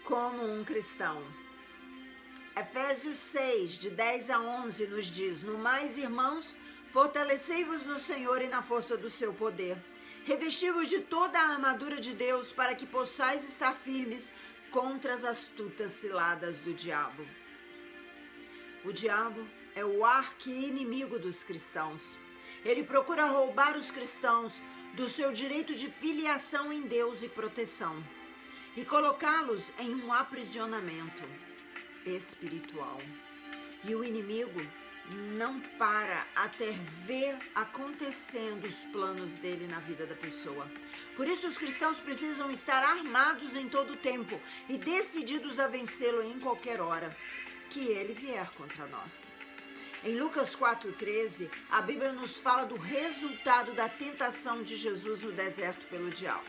como um cristão. Efésios 6, de 10 a 11, nos diz: No mais, irmãos, fortalecei-vos no Senhor e na força do seu poder. Revesti-vos de toda a armadura de Deus, para que possais estar firmes contra as astutas ciladas do diabo. O diabo é o arqui-inimigo dos cristãos. Ele procura roubar os cristãos do seu direito de filiação em Deus e proteção, e colocá-los em um aprisionamento espiritual. E o inimigo não para até ver acontecendo os planos dele na vida da pessoa. Por isso os cristãos precisam estar armados em todo o tempo e decididos a vencê-lo em qualquer hora que ele vier contra nós. Em Lucas 4,13, a Bíblia nos fala do resultado da tentação de Jesus no deserto pelo diabo.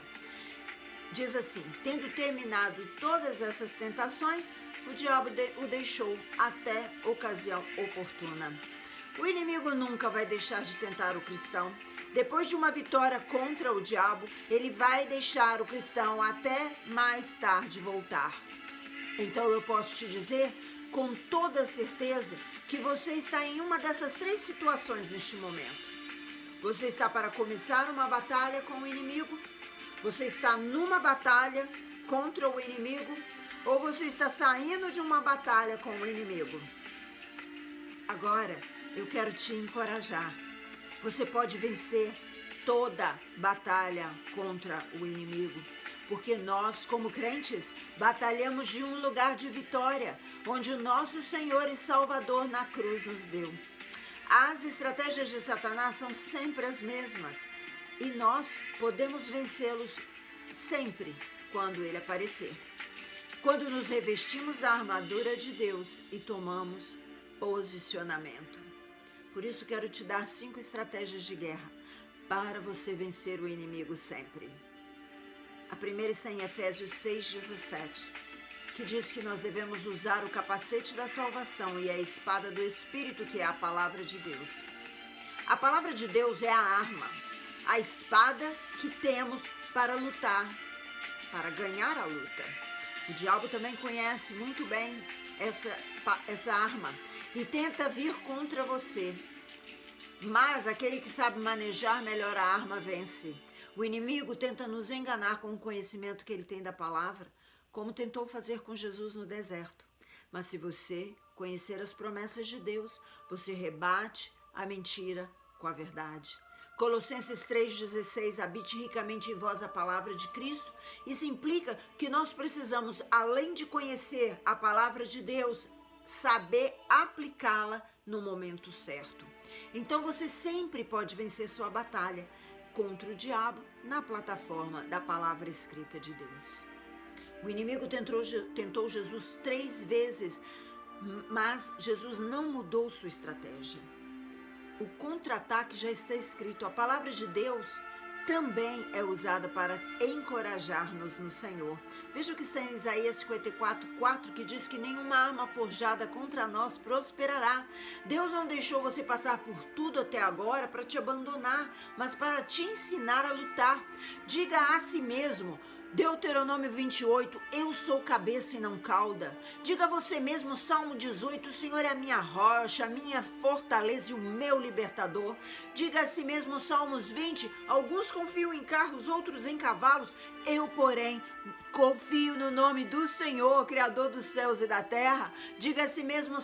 Diz assim: tendo terminado todas essas tentações, o diabo o deixou até ocasião oportuna. O inimigo nunca vai deixar de tentar o cristão. Depois de uma vitória contra o diabo, ele vai deixar o cristão até mais tarde voltar. Então eu posso te dizer com toda certeza que você está em uma dessas três situações neste momento. Você está para começar uma batalha com o inimigo, você está numa batalha contra o inimigo, ou você está saindo de uma batalha com o inimigo. Agora, eu quero te encorajar. Você pode vencer toda batalha contra o inimigo, porque nós, como crentes, batalhamos de um lugar de vitória, onde o nosso Senhor e Salvador na cruz nos deu. As estratégias de Satanás são sempre as mesmas, e nós podemos vencê-los sempre quando ele aparecer. Quando nos revestimos da armadura de Deus e tomamos posicionamento. Por isso quero te dar 5 estratégias de guerra para você vencer o inimigo sempre. A primeira está em Efésios 6,17, que diz que nós devemos usar o capacete da salvação e a espada do Espírito, que é a palavra de Deus. A palavra de Deus é a arma, a espada que temos para lutar, para ganhar a luta. O diabo também conhece muito bem essa arma e tenta vir contra você. Mas aquele que sabe manejar melhor a arma vence. O inimigo tenta nos enganar com o conhecimento que ele tem da palavra, como tentou fazer com Jesus no deserto. Mas se você conhecer as promessas de Deus, você rebate a mentira com a verdade. Colossenses 3,16, habite ricamente em vós a palavra de Cristo. Isso implica que nós precisamos, além de conhecer a palavra de Deus, saber aplicá-la no momento certo. Então você sempre pode vencer sua batalha contra o diabo na plataforma da palavra escrita de Deus. O inimigo tentou Jesus 3 vezes, mas Jesus não mudou sua estratégia. O contra-ataque já está escrito. A palavra de Deus também é usada para encorajar-nos no Senhor. Veja o que está em Isaías 54:4, que diz que nenhuma arma forjada contra nós prosperará. Deus não deixou você passar por tudo até agora para te abandonar, mas para te ensinar a lutar. Diga a si mesmo, Deuteronômio 28, eu sou cabeça e não cauda. Diga a você mesmo, Salmo 18, o Senhor é a minha rocha, a minha fortaleza e o meu libertador. Diga a si mesmo, Salmos 20, alguns confiam em carros, outros em cavalos. Eu, porém, confio no nome do Senhor, Criador dos céus e da terra. Diga a si mesmo,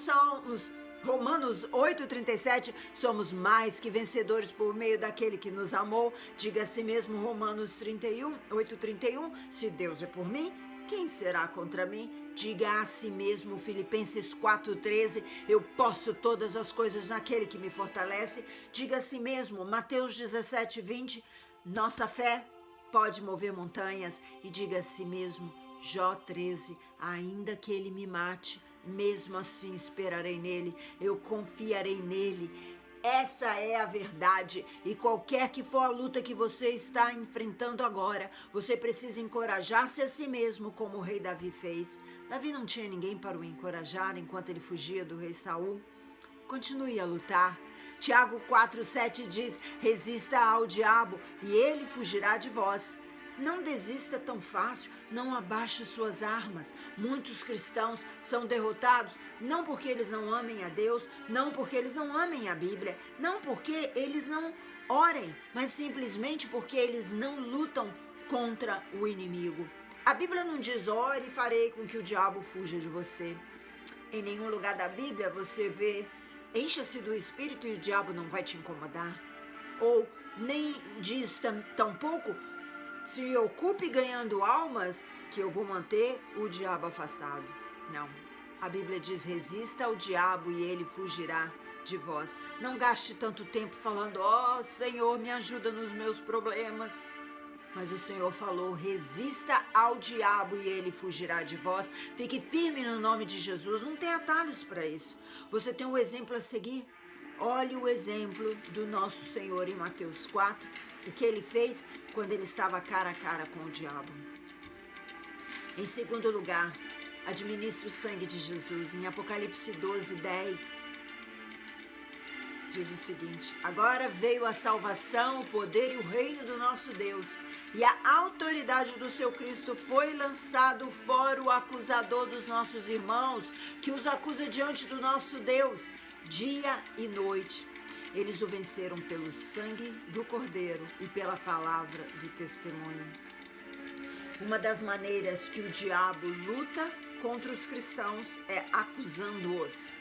Romanos 8,37, somos mais que vencedores por meio daquele que nos amou. Diga a si mesmo, Romanos 8,31, se Deus é por mim, quem será contra mim? Diga a si mesmo, Filipenses 4,13, eu posso todas as coisas naquele que me fortalece. Diga a si mesmo, Mateus 17,20, nossa fé pode mover montanhas. E diga a si mesmo, Jó 13, ainda que ele me mate, mesmo assim esperarei nele, eu confiarei nele. Essa é a verdade, e qualquer que for a luta que você está enfrentando agora, você precisa encorajar-se a si mesmo, como o rei Davi fez. Davi não tinha ninguém para o encorajar enquanto ele fugia do rei Saul. Continue a lutar. Tiago 4,7 diz, resista ao diabo e ele fugirá de vós. Não desista tão fácil, não abaixe suas armas. Muitos cristãos são derrotados não porque eles não amem a Deus, não porque eles não amem a Bíblia, não porque eles não orem, mas simplesmente porque eles não lutam contra o inimigo. A Bíblia não diz: ore e farei com que o diabo fuja de você. Em nenhum lugar da Bíblia você vê: encha-se do Espírito e o diabo não vai te incomodar. Ou nem diz tampouco: se ocupe ganhando almas, que eu vou manter o diabo afastado. Não. A Bíblia diz: resista ao diabo e ele fugirá de vós. Não gaste tanto tempo falando: ó Senhor, me ajuda nos meus problemas. Mas o Senhor falou: resista ao diabo e ele fugirá de vós. Fique firme no nome de Jesus. Não tem atalhos para isso. Você tem um exemplo a seguir? Olhe o exemplo do nosso Senhor em Mateus 4, o que ele fez quando ele estava cara a cara com o diabo. Em segundo lugar, administre o sangue de Jesus. Em Apocalipse 12, 10, diz o seguinte: agora veio a salvação, o poder e o reino do nosso Deus, e a autoridade do seu Cristo. Foi lançado fora o acusador dos nossos irmãos, que os acusa diante do nosso Deus, dia e noite. Eles o venceram pelo sangue do Cordeiro e pela palavra do testemunho. Uma das maneiras que o diabo luta contra os cristãos é acusando-os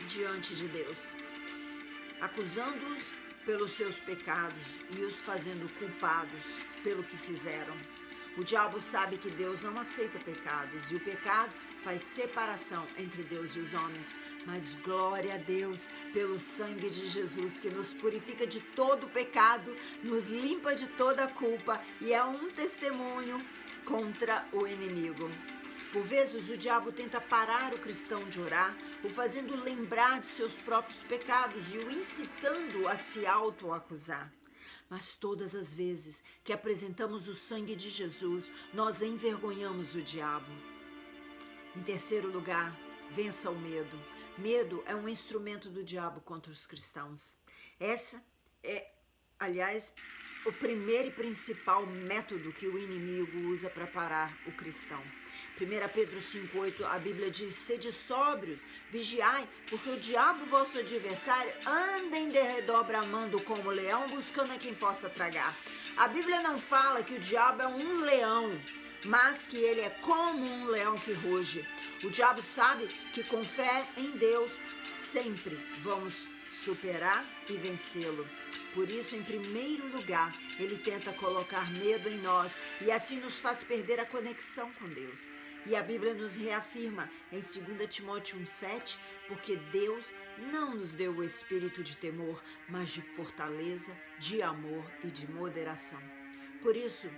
diante de Deus, acusando-os pelos seus pecados e os fazendo culpados pelo que fizeram. O diabo sabe que Deus não aceita pecados e o pecado faz separação entre Deus e os homens. Mas glória a Deus pelo sangue de Jesus, que nos purifica de todo pecado, nos limpa de toda culpa e é um testemunho contra o inimigo. Por vezes o diabo tenta parar o cristão de orar, o fazendo lembrar de seus próprios pecados e o incitando a se autoacusar. Mas todas as vezes que apresentamos o sangue de Jesus, nós envergonhamos o diabo. Em terceiro lugar, vença o medo. Medo é um instrumento do diabo contra os cristãos. Essa é, aliás, o primeiro e principal método que o inimigo usa para parar o cristão. 1 Pedro 5,8, a Bíblia diz: sede sóbrios, vigiai, porque o diabo, vosso adversário, anda em derredor bramando como leão, buscando a quem possa tragar. A Bíblia não fala que o diabo é um leão, mas que ele é como um leão que ruge. O diabo sabe que com fé em Deus sempre vamos superar e vencê-lo. Por isso, em primeiro lugar, ele tenta colocar medo em nós e assim nos faz perder a conexão com Deus. E a Bíblia nos reafirma em 2 Timóteo 1,7, porque Deus não nos deu o espírito de temor, mas de fortaleza, de amor e de moderação. Por isso,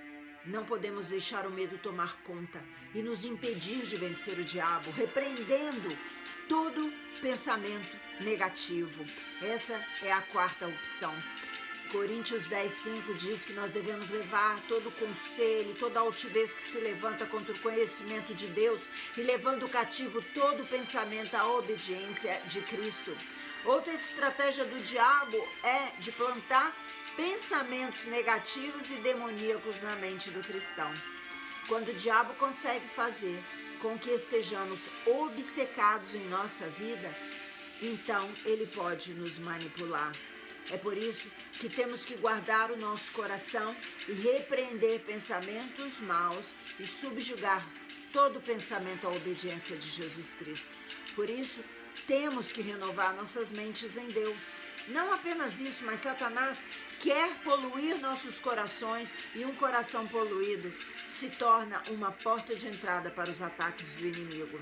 não podemos deixar o medo tomar conta e nos impedir de vencer o diabo, repreendendo todo pensamento negativo. Essa é a quarta opção. Coríntios 10,5 diz que nós devemos levar todo conselho, toda altivez que se levanta contra o conhecimento de Deus e levando cativo todo pensamento à obediência de Cristo. Outra estratégia do diabo é de plantar pensamentos negativos e demoníacos na mente do cristão. Quando o diabo consegue fazer com que estejamos obcecados em nossa vida, então ele pode nos manipular. É por isso que temos que guardar o nosso coração e repreender pensamentos maus e subjugar todo pensamento à obediência de Jesus Cristo. Por isso, temos que renovar nossas mentes em Deus. Não apenas isso, mas Satanás quer poluir nossos corações e um coração poluído se torna uma porta de entrada para os ataques do inimigo.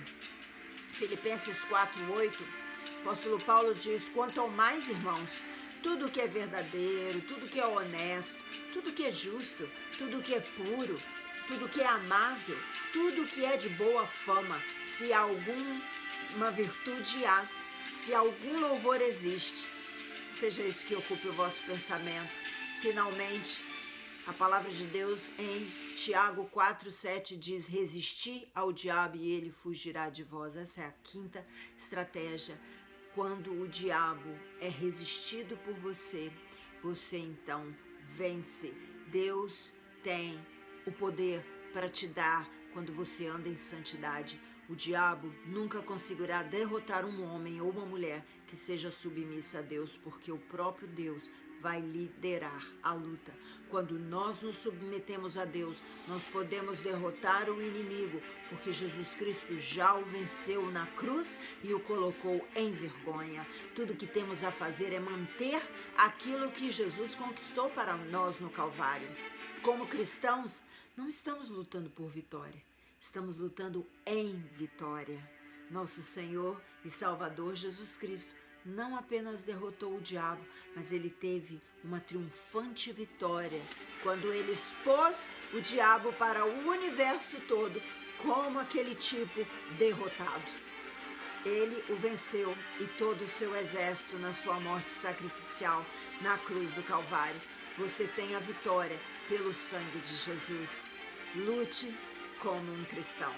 Filipenses 4,8, apóstolo Paulo diz: quanto ao mais, irmãos, tudo que é verdadeiro, tudo que é honesto, tudo que é justo, tudo que é puro, tudo que é amável, tudo que é de boa fama, se alguma virtude há, se algum louvor existe, seja isso que ocupe o vosso pensamento. Finalmente, a palavra de Deus em Tiago 4,7 diz: resisti ao diabo e ele fugirá de vós. Essa é a quinta estratégia. Quando o diabo é resistido por você, você então vence. Deus tem o poder para te dar quando você anda em santidade. O diabo nunca conseguirá derrotar um homem ou uma mulher que seja submissa a Deus, porque o próprio Deus vai liderar a luta. Quando nós nos submetemos a Deus, nós podemos derrotar o inimigo, porque Jesus Cristo já o venceu na cruz e o colocou em vergonha. Tudo que temos a fazer é manter aquilo que Jesus conquistou para nós no Calvário. Como cristãos, não estamos lutando por vitória, estamos lutando em vitória. Nosso Senhor e Salvador Jesus Cristo não apenas derrotou o diabo, mas ele teve uma triunfante vitória quando ele expôs o diabo para o universo todo como aquele tipo derrotado. Ele o venceu e todo o seu exército na sua morte sacrificial na cruz do Calvário. Você tem a vitória pelo sangue de Jesus. Lute como um cristão.